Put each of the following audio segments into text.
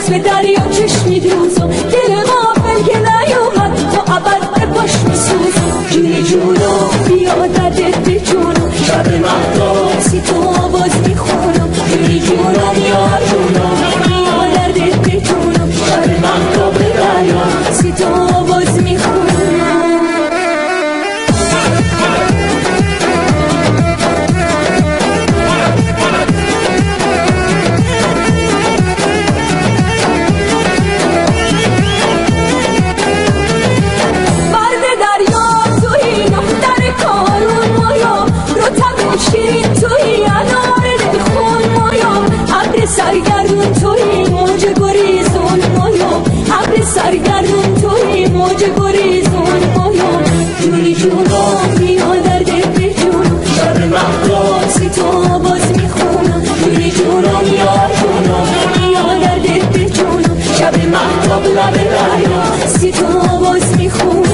عضو دریا چشمی دوز و دل غافل که نیومد تا ابد به پاش میسوز. جونی جونم بیا دردت به جونم، شب مهتاب سی تو آواز میخونم. جونی جونم یا جونم بیا دردت به جونم، شب مهتاب دریا سی تو آواز میخونم. سرگردون توی موج گریزون مایم، ابر سرگردون توی موج گریزون مایم. جونی جونم بیا دردت به جونم، شب مهتاب سی تو آواز میخونم. جونی جونم یا جونم بیا دردت به جونم، شب مهتاب لب دریا سی تو آواز میخونم.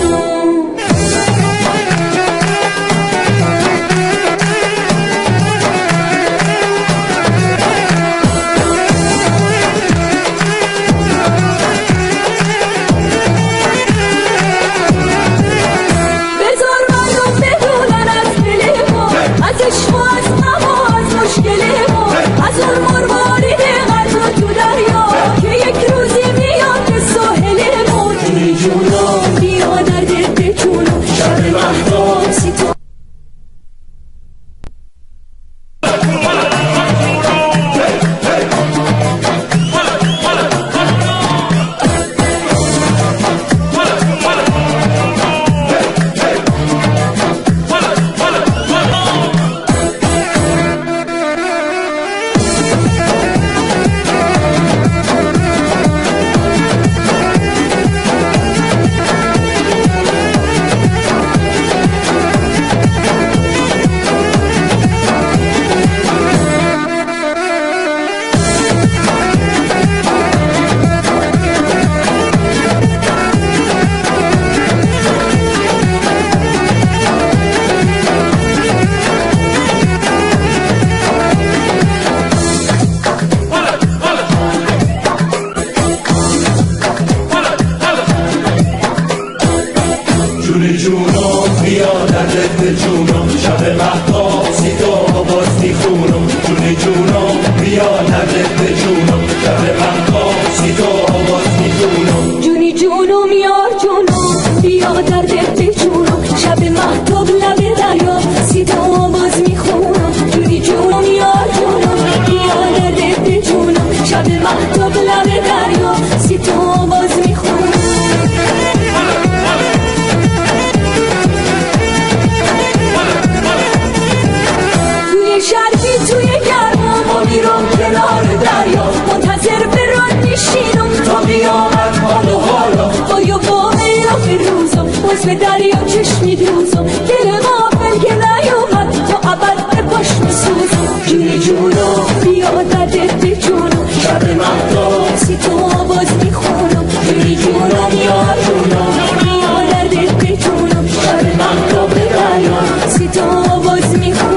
جونی جونم بیا دردت به جونم، شب مهتاب سی تو آواز میخونم. جونی جونم بیا دردت به جونم، شب مهتاب سی تو آواز میخونم. جونی جونم یار جونم بیا دردت به جونم، شب مهتاب لب دریا سی تو آواز میخونم. جونی جونم یار جونم بیا دردت به جونم، شب مهتاب لب دریا سی تو آواز میخونم. شرقی توی گرما ما میرم کنار دریا، منتظر بران میشینم تا بیامد حال و حالا. بایا با ایراف روزم عضو دریا چشمی دوزم، دل غافل که نیومد تا ابد به پاش میسوز. جونی جونم بیا دردت به جونم، شب مهتاب سی تو آواز میخونم. جونی جونم یا جونم بیا دردت به جونم، شب مهتاب دریا سی تو آواز میخونم.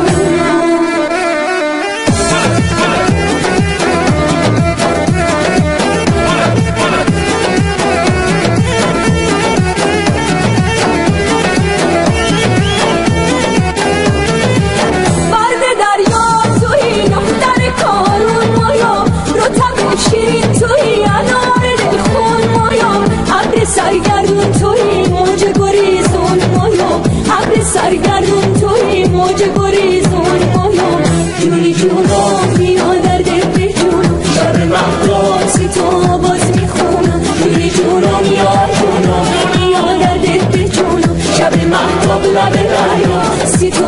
سرگردون توی موج گریزون مایم، ابر سرگردون توی موج گریزون مایم. جونی جونم بیا دردت به جونم، شب مهتاب سی تو آواز میخونم. جونی جونم یا جونم بیا دردت به جونم، شب مهتاب لب دریا سی تو